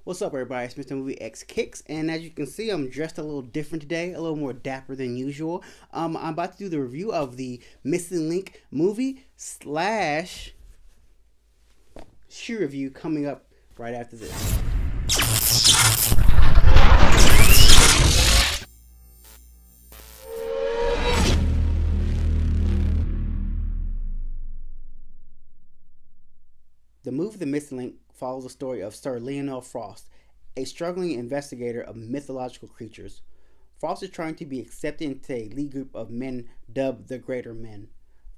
What's up, everybody? It's MrmoviesXkicks, and as you can see, I'm dressed a little different today, a little more dapper than usual. I'm about to do the review of the Missing Link movie slash shoe review coming up right after this. The movie The Missing Link follows the story of Sir Lionel Frost, a struggling investigator of mythological creatures. Frost is trying to be accepted into a elite group of men dubbed the Greater Men.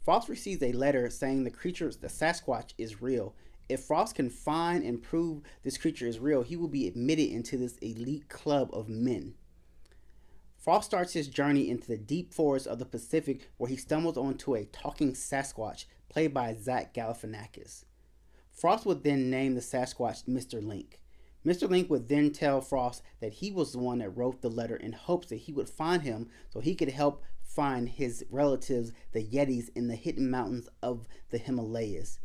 Frost receives a letter saying the Sasquatch, is real. If Frost can find and prove this creature is real, he will be admitted into this elite club of men. Frost starts his journey into the deep forests of the Pacific, where he stumbles onto a talking Sasquatch, played by Zach Galifianakis. Frost would then name the Sasquatch Mr. Link. Mr. Link would then tell Frost that he was the one that wrote the letter in hopes that he would find him so he could help find his relatives, the Yetis, in the hidden mountains of the Himalayas.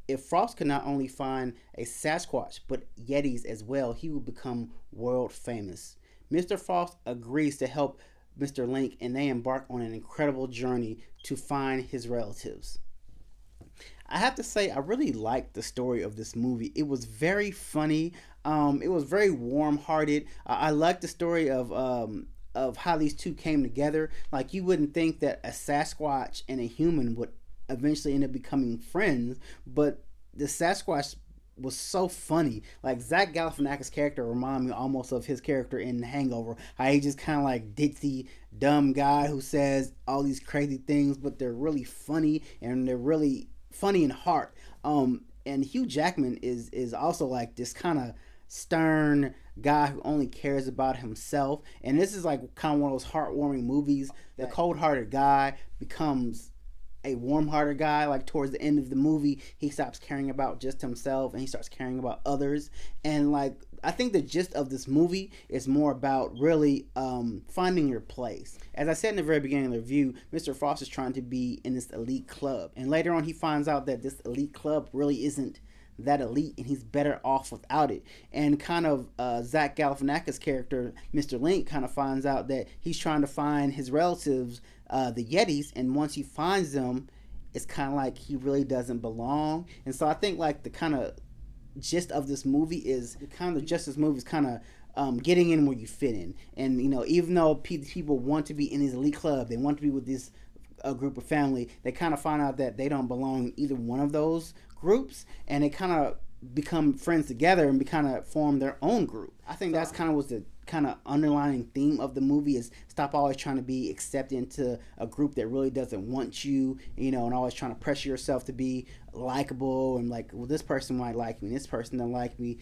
If Frost could not only find a Sasquatch but Yetis as well, he would become world famous. Mr. Frost agrees to help Mr. Link, and they embark on an incredible journey to find his relatives. I have to say, I really liked the story of this movie. It was very funny. It was very warm-hearted. I liked the story of how these two came together. Like, you wouldn't think that a Sasquatch and a human would eventually end up becoming friends, but the Sasquatch was so funny. Like, Zach Galifianakis' character reminded me almost of his character in Hangover. How he just kind of like ditzy, dumb guy who says all these crazy things, but they're really funny, and they're really funny in heart. And Hugh Jackman is also like this kind of stern guy who only cares about himself. And this is like kind of one of those heartwarming movies. The cold-hearted guy becomes a warm-hearted guy. Like, towards the end of the movie, he stops caring about just himself and he starts caring about others. And like, I think the gist of this movie is more about really finding your place. As I said in the very beginning of the review, Mr. Frost is trying to be in this elite club, and later on he finds out that this elite club really isn't that elite, and he's better off without it. And kind of Zach Galifianakis' character, Mr. Link, kind of finds out that he's trying to find his relatives, the Yetis, and once he finds them, it's kind of like he really doesn't belong. And so I think like the kind of gist of this movie is getting in where you fit in. And you know, even though people want to be in this elite club, they want to be with this group of family, they kind of find out that they don't belong in either one of those groups, and they kind of become friends together and kind of form their own group. I think that's kind of was the kind of underlying theme of the movie, is stop always trying to be accepted into a group that really doesn't want you, you know, and always trying to pressure yourself to be likable and like, well, this person might like me, this person don't like me.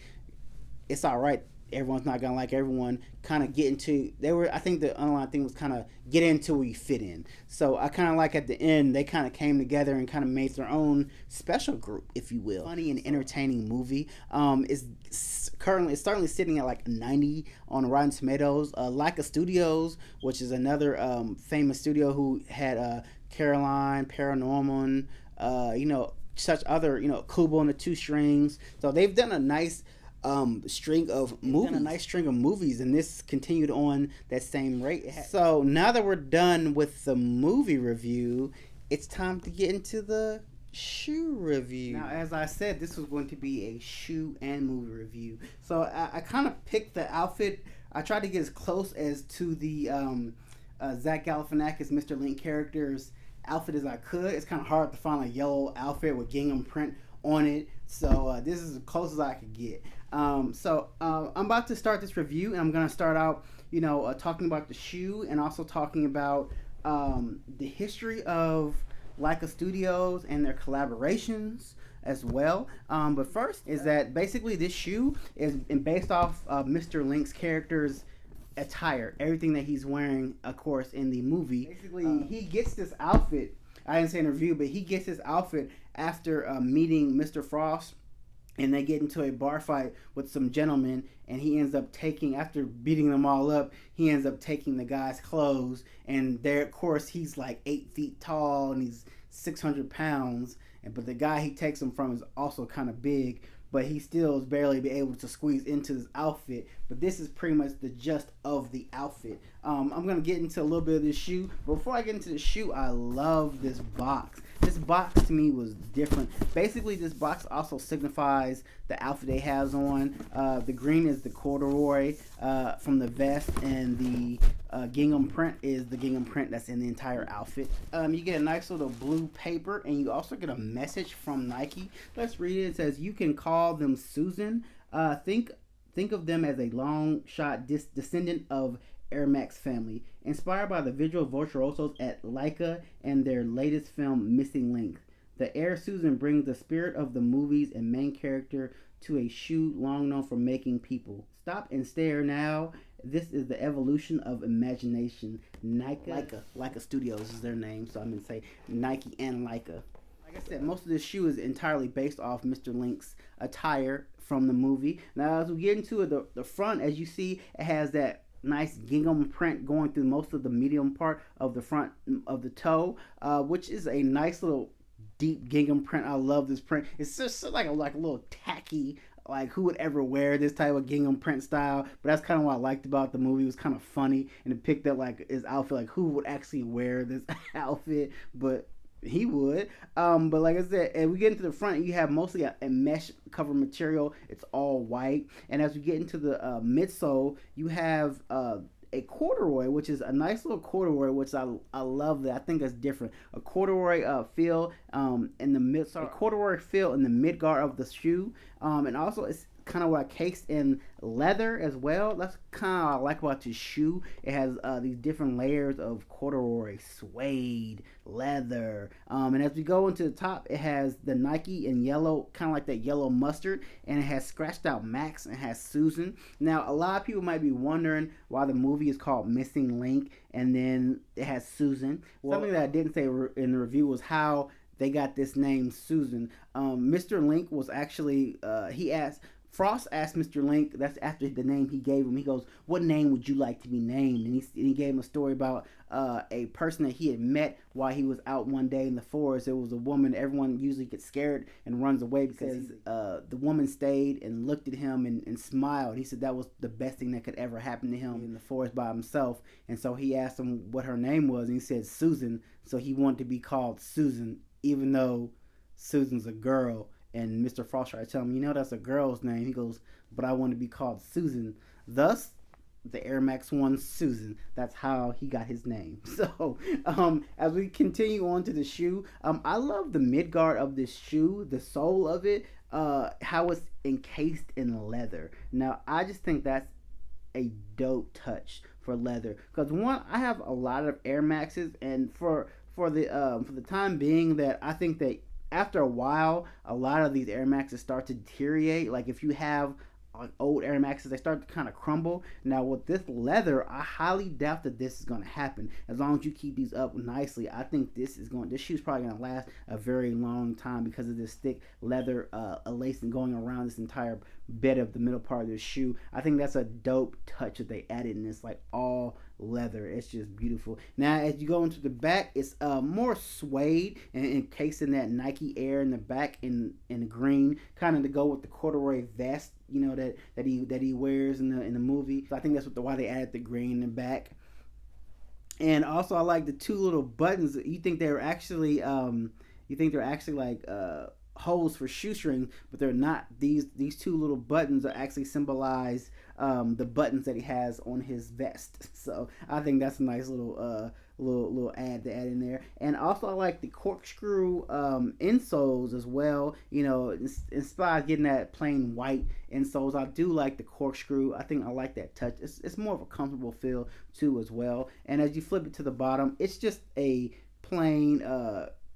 It's all right, everyone's not gonna like everyone. Kind of get into, I think the underlying thing was kind of get into where you fit in. So I kind of like at the end they kind of came together and kind of made their own special group, if you will. Funny and entertaining movie. It's certainly sitting at like 90 on Rotten Tomatoes. Leica Studios, which is another famous studio who had Caroline, Paranorman, such other, Kubo and the Two Strings. So they've done a nice string of movies, and this continued on that same rate. So now that we're done with the movie review, it's time to get into the shoe review. Now, as I said, this was going to be a shoe and movie review. So I kind of picked the outfit. I tried to get as close as to the Zach Galifianakis, Mr. Link character's outfit as I could. It's kind of hard to find a yellow outfit with gingham print on it, so this is as close as I could get. I'm about to start this review, and I'm going to start out, talking about the shoe, and also talking about the history of Leica Studios and their collaborations as well. But first is that basically this shoe is based off Mr. Link's character's attire, everything that he's wearing, of course, in the movie. Basically, he gets this outfit. I didn't say in the review, but he gets this outfit after meeting Mr. Frost, and they get into a bar fight with some gentlemen, and he ends up taking, after beating them all up, he ends up taking the guy's clothes, and there, of course, he's like 8 feet tall, and he's 600 pounds, but the guy he takes them from is also kind of big, but he still is barely be able to squeeze into his outfit. But this is pretty much the gist of the outfit. I'm gonna get into a little bit of this shoe. Before I get into the shoe, I love this box. This box to me was different. Basically, this box also signifies the outfit they has on. The green is the corduroy from the vest, and the gingham print is the gingham print that's in the entire outfit. You get a nice little blue paper, and you also get a message from Nike. Let's read it. It says, "You can call them Susan. Think of them as a long shot descendant of Air Max family, inspired by the visual virtuosos at Leica and their latest film, Missing Link. The Air Susan brings the spirit of the movies and main character to a shoe long known for making people stop and stare now. This is the evolution of imagination." Leica Studios is their name, so I'm going to say Nike and Leica. Like I said, most of this shoe is entirely based off Mr. Link's attire from the movie. Now, as we get into it, the front, as you see, it has that nice gingham print going through most of the medium part of the front of the toe, which is a nice little deep gingham print. I love this print. It's just like a little tacky, like who would ever wear this type of gingham print style. But that's kind of what I liked about the movie. It was kind of funny, and it picked up like his outfit, like who would actually wear this outfit, but he would. But like I said, and we get into the front, you have mostly a mesh cover material. It's all white. And as we get into the midsole, you have a corduroy, which is a nice little corduroy, which I love that. I think that's different. A corduroy feel in the midsole, a corduroy feel in the midguard of the shoe, and also it's kind of cased in leather as well. That's kind of what I like about this shoe. It has these different layers of corduroy, suede, leather, and as we go into the top, it has the Nike in yellow, kind of like that yellow mustard, and it has scratched out Max and it has Susan. Now, a lot of people might be wondering why the movie is called Missing Link and then it has Susan. Something that I didn't say in the review was how they got this name Susan. Mr. Link was actually Frost asked Mr. Link, that's after the name he gave him, he goes, "What name would you like to be named?" And he gave him a story about a person that he had met while he was out one day in the forest. It was a woman. Everyone usually gets scared and runs away because the woman stayed and looked at him and smiled. He said that was the best thing that could ever happen to him in the forest by himself. And so he asked him what her name was, and he said Susan. So he wanted to be called Susan, even though Susan's a girl. And Mr. Frost tried to tell him, that's a girl's name. He goes, "But I want to be called Susan." Thus, the Air Max 1 Susan. That's how he got his name. So, as we continue on to the shoe, I love the midguard of this shoe, the sole of it, how it's encased in leather. Now, I just think that's a dope touch for leather. Because one, I have a lot of Air Maxes, and for the time being, that I think that after a while, a lot of these Air Maxes start to deteriorate. Like if you have old Air Maxes, they start to kind of crumble. Now with this leather, I highly doubt that this is going to happen. As long as you keep these up nicely, I think this shoe's probably going to last a very long time because of this thick leather lacing going around this entire bed of the middle part of the shoe. I think that's a dope touch that they added in this, like all leather. It's just beautiful. Now as you go into the back, it's more suede and encased in that Nike Air in the back in green, kind of to go with the corduroy vest that he wears in the movie. So I think that's why they added the green in the back. And also I like the two little buttons. You think they're actually like holes for shoestring, but they're not. These two little buttons are actually symbolize the buttons that he has on his vest. So I think that's a nice little ad to add in there. And also I like the corkscrew insoles as well. Inspired getting that plain white insoles. I do like the corkscrew. I think I like that touch. It's more of a comfortable feel too as well. And as you flip it to the bottom, it's just a plain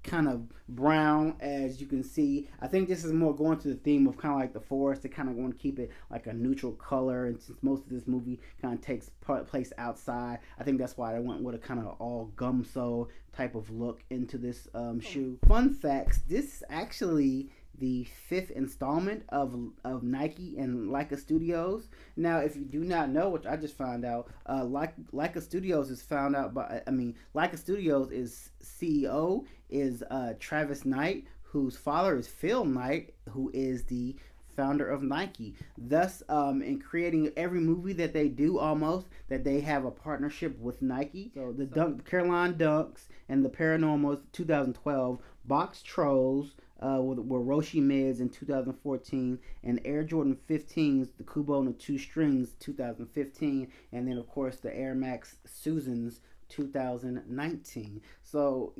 kind of brown, as you can see. I think this is more going to the theme of kind of like the forest. They kind of want to keep it like a neutral color, and since most of this movie kind of takes place outside, I think that's why I went with a kind of all gum sole type of look into this shoe. Fun facts: this is actually the 5th installment of Nike and Leica Studios. Now, if you do not know, which I just found out, Leica Studios is Leica Studios is CEO is Travis Knight, whose father is Phil Knight, who is the founder of Nike. Thus, in creating every movie that they do, almost that they have a partnership with Nike. So the Caroline Dunks and the Paranormals 2012, Box Trolls were Roshi Mids in 2014, and Air Jordan 15s, the Kubo and the Two Strings 2015, and then of course the Air Max Susans 2019. So,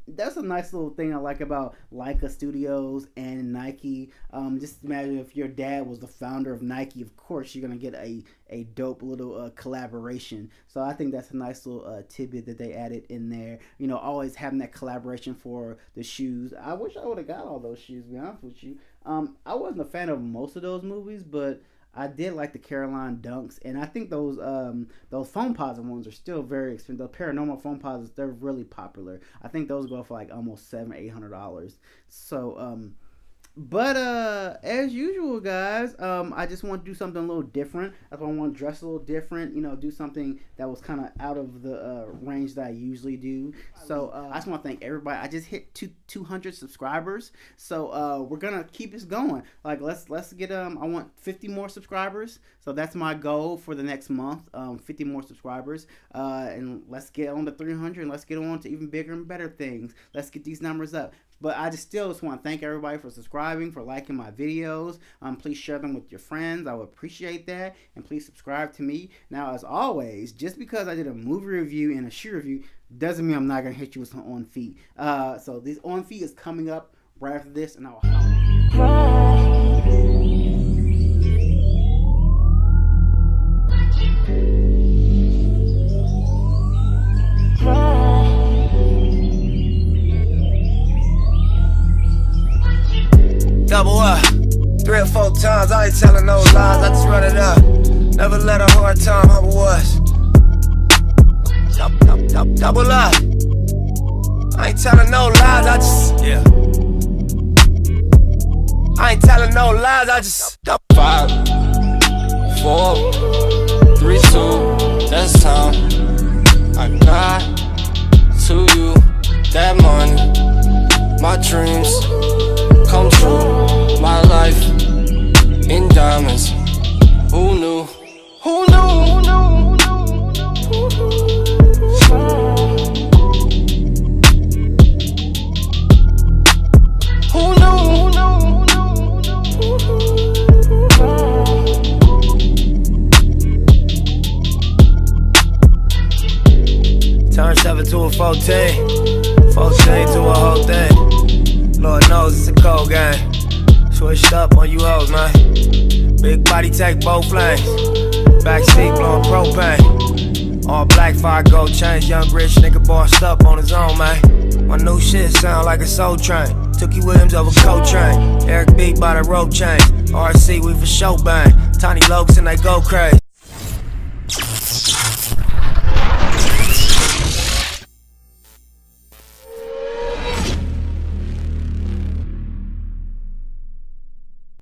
that's a nice little thing I like about Leica Studios and Nike. Just imagine if your dad was the founder of Nike. Of course, you're going to get a dope little collaboration. So I think that's a nice little tidbit that they added in there. Always having that collaboration for the shoes. I wish I would have got all those shoes, to be honest with you. I wasn't a fan of most of those movies, but I did like the Caroline Dunks, and I think those foam posit ones are still very expensive. The Paranormal foam posits, they're really popular. I think those go for like almost $700-800. So but as usual, guys, I just want to do something a little different. That's why I want to dress a little different. Do something that was kind of out of the range that I usually do. So I just want to thank everybody. I just hit 200 subscribers, so we're gonna keep this going. Like let's get I want 50 more subscribers. So that's my goal for the next month. 50 more subscribers, and let's get on to 300. And let's get on to even bigger and better things. Let's get these numbers up. But I still want to thank everybody for subscribing, for liking my videos. Please share them with your friends. I would appreciate that. And please subscribe to me. Now, as always, just because I did a movie review and a shoe review doesn't mean I'm not going to hit you with some on feet. So this on feet is coming up right after this, and I'll double up 3 or 4 times, I ain't telling no lies, I just run it up. Never let a hard time humble us. Double up, I ain't telling no lies, I just, I ain't telling no lies, I just 5, 4, 3, 2, that's time. I got to you that money, my dreams come true, my life in diamonds. Who knew? Who knew? Who knew? Who knew? Turn 7 to a 14, 14 to a whole thing. Lord knows it's a cold game. Switched up on you hoes, man. Big body take both lanes. Backseat blowing propane. All black, 5 gold chains. Young rich nigga bossed up on his own, man. My new shit sound like a soul train. Tookie Williams over Coltrane. Eric B by the rope chain. RC, we for show bang. Tiny Lokes and they go crazy.